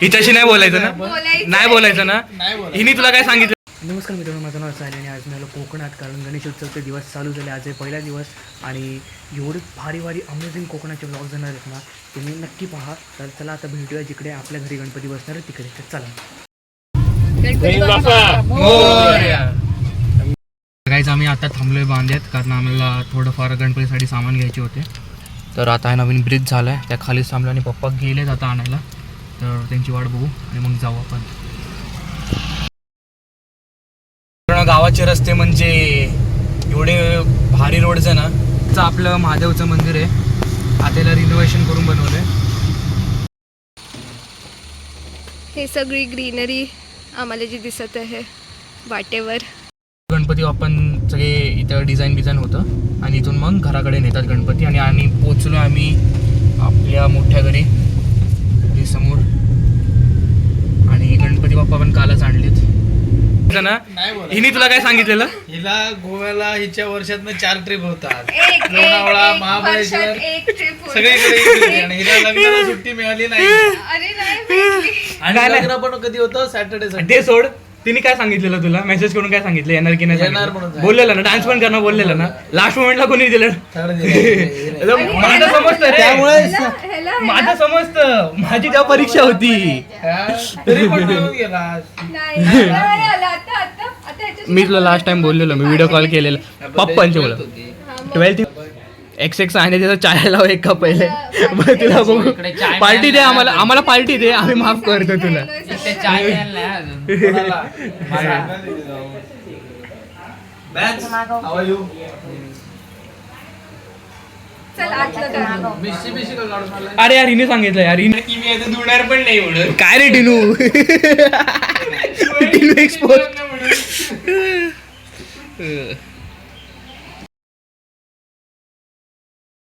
हिच्याशी नाही बोलायचं ना, नाही बोलायचं ना. हिने तुला काय सांगितलं? नमस्कार मित्रांनो, माझं नाव सायली आणि आज मी आलो कोकणात, कारण गणेशोत्सवचे दिवस चालू झाले. आज आहे पहिला दिवस आणि एवढे भारी भारी अमेझिंग कोकणाचे ब्लॉग जाणार आहेत ना, तुम्ही नक्की पहा. तर चला आता भेटूया जिकडे आपल्या घरी गणपती बसणार आहे तिकडे. तर चला गाईज, आम्ही आता थांबलोय बांध्यात, कारण आम्हाला थोडंफार गणपतीसाठी सामान घ्यायचे होते. तर आता नवीन ब्रिज झाला आहे, त्या खालीच थांबलो आणि पप्पा गेलेत आता आणायला. तर त्यांची वाट बघू आणि मग जाऊ आपण. गावाचे रस्ते म्हणजे एवढे भारी रोड्स आहे ना. आपलं महादेवचं मंदिर आहे, आत्याला रिनोव्हेशन करून बनवलंय. हे सगळी ग्रीनरी आम्हाला जी दिसत आहे वाटेवर. गणपती आपण सगळे इथं डिझाईन होतं आणि इथून मग घराकडे नेतात गणपती. आणि पोचलो आम्ही आपल्या मोठ्या घरी समोर. आणि गणपती बाप्पा पण कालच आणलेत ना. हिने तुला काय सांगितलेलं? हिला गोव्याला हिच्या वर्षातनं 4 ट्रिप होतात, लोणावळा, महाबळेश्वर, सगळीकडे. आणि हिला लग्नाला सुट्टी मिळाली नाही. आणि लग्न पण कधी होतं? सॅटर्डे. ते सोड, तिने काय सांगितलेलं तुला? मेसेज करून काय सांगितलं? येणार की नाही येणार म्हणून बोललेलं ना, डान्स पण करणार बोललेलं ना. लास्ट मोमेंटला कोणी दिलं? माझं समजतं रे, त्यामुळे माझं समजतं. माझी जेव्हा परीक्षा होती तरी पण गेला. मी तुला लास्ट टाइम बोललेलो, मी व्हिडिओ कॉल केलेला पप्पांच्या मुलं 12th XX आणि त्याचा चाय लाव एक कप पहिले. मग तुला बघू, पार्टी दे आम्हाला पार्टी दे, आम्ही माफ करतो तुला. अरे यार, हिने सांगितलं यार, हिने की मी आता धुणार पण नाही एवढं. काय रे टिनू? टिनू एक्सपोज.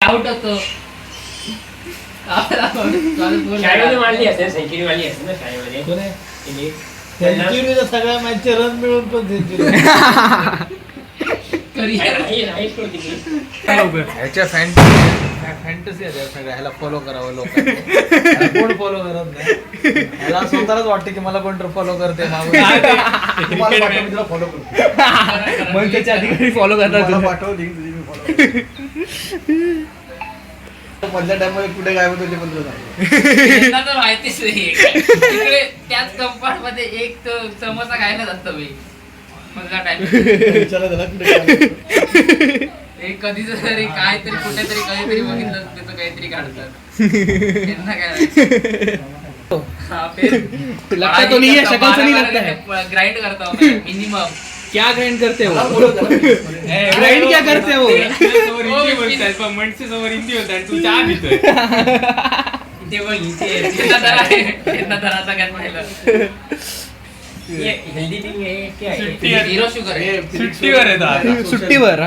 आउट होतो. सगळ्या मॅचचे रन मिळून पण ह्याच्या फॅन्टसी आहे सगळ्या. ह्याला फॉलो करावं लोकांनी. कोण फॉलो करत नाही, ह्याला स्वतःलाच वाटते की मला कोण फॉलो करते. फॉलो करतो मग त्याच्या अधिकारी फॉलो करतात. पाठव लिंक तुझी, मी फॉलो मधल्या टाइम मध्ये कुठे काय होतं ते पण तुला तर माहितीच नाही. त्याच कंपाऊंड मध्ये एक समोसा खायला जातो मी. कधीच तरी काहीतरी कुठेतरी कधीतरी बघितलं त्याचं काहीतरी काढतात. ग्राइंड करता मिनिमम. क्या ग्राइंड करते हो? ग्राइंड क्या करते हो? मंडसे समोर हिंदी होता आणि तू चहा पितोय. ते बघ इथे सगळ्यात पहिलं सुट्टीवर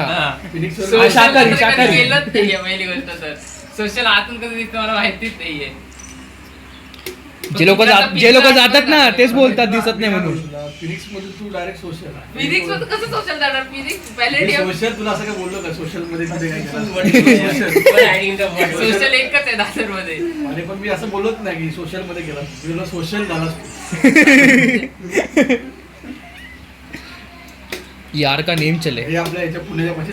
शाकाहारी. पहिली गोष्ट तर सोशल आतून कसं दिसतं मला माहितीच नाहीये. जे लोक जातात ना तेच बोलतात दिसत नाही म्हणून. फिनिक्स मध्ये तू डायरेक्ट सोशल. फिनिक्स मध्ये कसं सोशल जाणार? फिनिक्स पहिले सोशल तुला असं काय बोललो का? सोशल मध्ये तुझे काय सोशल एकच आहे दादर मध्ये. आणि पण मी असं बोलत नाही की सोशल मध्ये गेला, तुला सोशल झाला. यार का नेम चले. हे आपल्या याच्या पुण्याच्या पाशी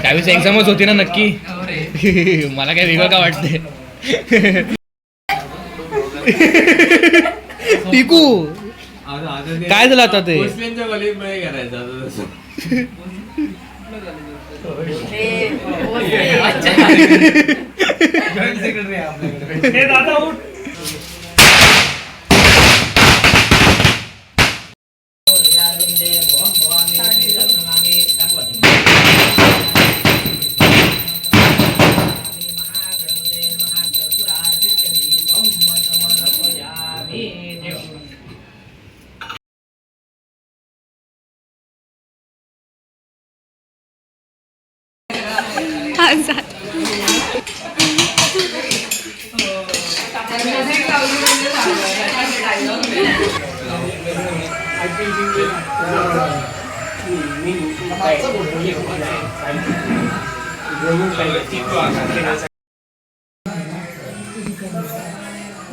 त्यावेळेस एक्झामच होती ना नक्की. मला काय वेगळं का वाटतंय? टिकू काय झालं आता ते?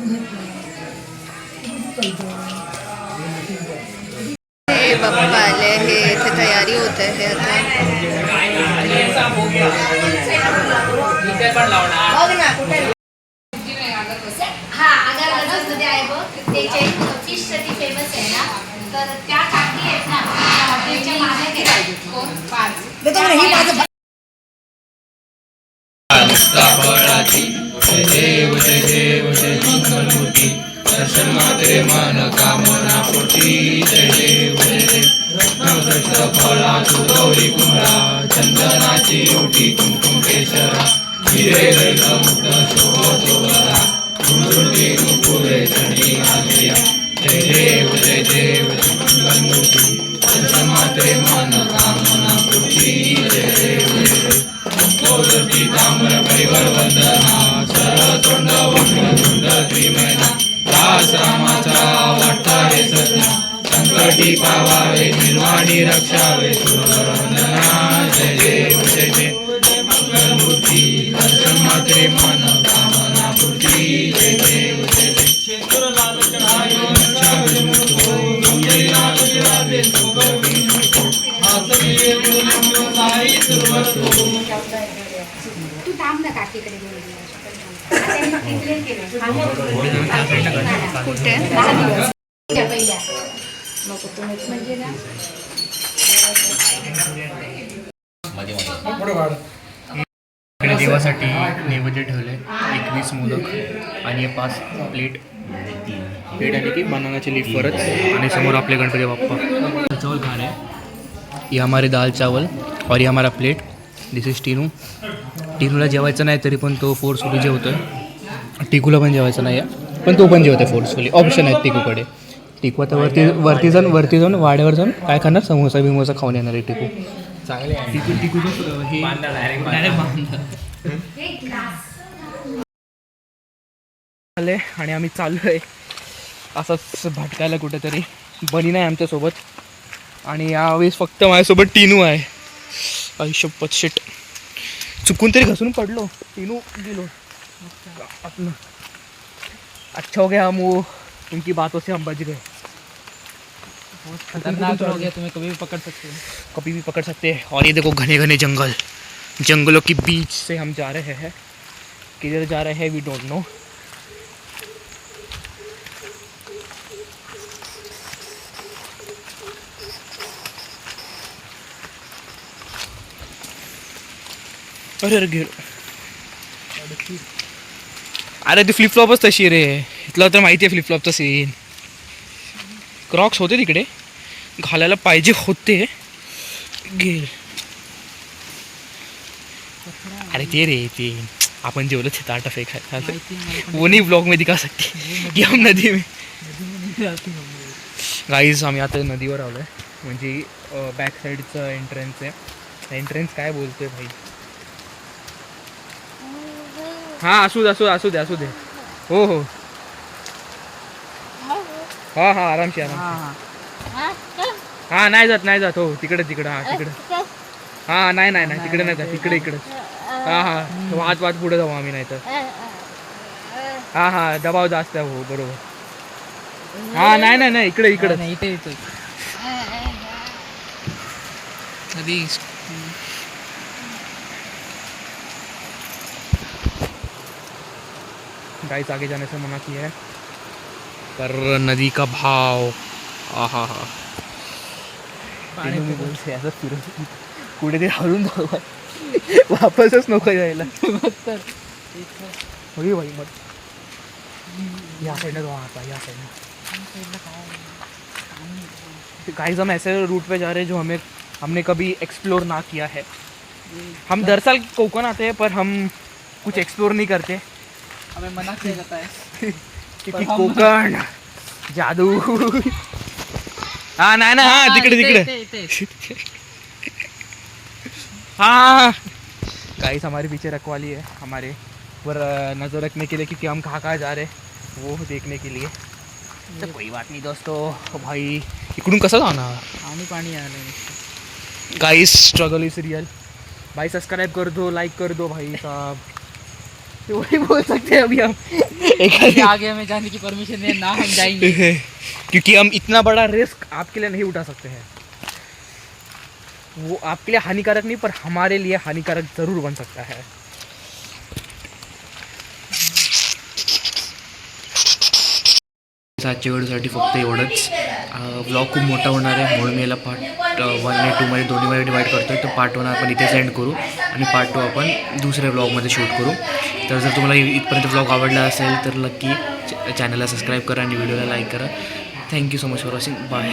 हे बाप्पा आले हे इथे तयारी होत आहे आता. इथे पण लावणार. हा आगरमध्ये आहे बघ त्याचे फिश साठी फेमस आहे ना तर त्या काठी आहेत ना हॉटेलच्या मागे देव जय देव जय मंगलमूर्ती दर्शन मात्रे मन कामना पोटी जय देव जय देव रत्नभ्रष्ट फळा गौरी कुंभा चंदनाची ओटी कुंकुम केशरा हिरे रैत मुक्त शोभतो बरा कुंडुंडी नुपुरे चढी आलिया जय देव जय देव जय मंगलमूर्ती दर्शन मात्रे मन कामना पोटी जय देव जय देव कोदती ताम्र परिवर वंदना सरतोंड वक्रतुंड त्रिमैना दास रामाचा वाटता रे सजना संकटी पावावे निर्वाणी रक्षावे सुरवर वंदना जय देव जय देव मंगलमूर्ती दर्शन मात्रे मन कामना पूर्ती जय देव जय देव तू थांब ना काकीकडे कुठे म्हणजे ना इकडे देवासाठी नैवेद्य ठेवले 21 मोदक आणि 5 प्लेट आली की बनानाची लीफ परत आणि समोर आपले गणपती बाप्पा. चावल खा रहे हैं. ये हमारे दाल चावल और ये हमारा प्लेट. This is Tinu. टीनूला जेवायचं नाही तरी पण तो फोर्सफुली जेवतो आहे. टिकूला पण जेवायचं नाही आहे पण तो पण जेवतो फोर्सफुली. ऑप्शन आहेत टिकूकडे. टिकू आता वरती जाऊन वाड्यावर जाऊन काय खाणार समोसा बिमोसा खाऊन येणार आहे टिकू. चांगले आहे. टिकूचं हे आले आणि आम्ही चाललो आहे असंच भटकायला कुठेतरी. बनी नाही आमच्यासोबत आणि यावेळेस फक्त माझ्यासोबत टीनू आहे. आयुष्यपत शिट चुकून तरी घसरून पडलो. टीनू गेलो अपना. अच्छा हो गया हम वो उनकी बातों से हम बच गए. खतरनाक हो गया तुम्हें कभी भी पकड़ सकते हो. कभी भी पकड़ सकते हैं. और ये देखो घने घने जंगलों के बीच से हम जा रहे हैं. किधर जा रहे हैं वी डोंट नो. अरे गेलो. अरे ती फ्लिपफ्लॉपच तशी रे. इथलं तर माहिती आहे फ्लिपफ्लॉपचा सीन. क्रॉक्स होते तिकडे घालायला पाहिजे होते. गेल. अरे ते रे ते आपण जेवलं ते ताटा फेकायला वो नहीं ब्लॉग में दिखा सकते की हम नदी में. गाईज आम्ही आता नदीवर आलो आहे. म्हणजे बॅक साईडचं एंट्रन्स आहे. एंट्रन्स काय बोलतोय भाई. हां असू दे. हो हां आरामशी. हां नाही जात हो तिकडे हां तिकडे. हां नाही तिकडे नाही जात इकडे. हां वाद पुढे जाऊ आम्ही नाही तर. हां दबाव जास्त आहे हो बरोबर. हां नाही इकडे इथे नदी गाइस आगे जाने से मना किया है पर नदी का भाव आहा पाणी बोलते असं फिरत कुठे ते हरून जाऊ वापसच नको जायला. होई भाई मत या साइड तो आता या साइड. गाइस हम ऐसे रूट पे जा रहे हैं जो हमने कभी एक्सप्लोर ना किया है. हम दरअसल कोकण आते हैं पर हम कुछ एक्सप्लोर नहीं करते. हमें मना किया जाता है क्योंकि कोकण जादू. हाँ ना हाँ तिकडे. हाँ गाइस हमारे पीछे रखवाली है हमारे पर नजर रखने के लिए क्योंकि हम कहाँ जा रहे हैं वो देखने के लिए. तो कोई बात नहीं दोस्तों. भाई इकडून कसं जाणार. पाणी आलं. Guys struggle is real. भाई सब्सक्राइब कर दो लाइक कर दो भाई साहब. वही बोल सकते हैं अभी हम आगे हमें जाने की परमिशन है ना, हम जाएंगे। क्योंकि हम इतना बड़ा रिस्क आपके लिए नहीं उठा सकते हैं। वो आपके लिए हानिकारक नहीं, पर हमारे लिए हानिकारक जरूर बन सकता है। आजच्या व्हिडिओसाठी फक्त एवढंच. ब्लॉग खूप मोठा होणार आहे, म्हणून मी याला पार्ट 1 आणि 2 मध्ये दोन्हीमध्ये डिवाईड करतो आहे. तर पार्ट 1 आपण इथे सेंड करू आणि पार्ट 2 आपण दुसऱ्या ब्लॉगमध्ये शूट करू. तर जर तुम्हाला इथपर्यंत ब्लॉग आवडला असेल तर नक्की चॅनलला सबस्क्राईब करा आणि व्हिडिओला लाईक करा. Thank you so much for watching. Bye.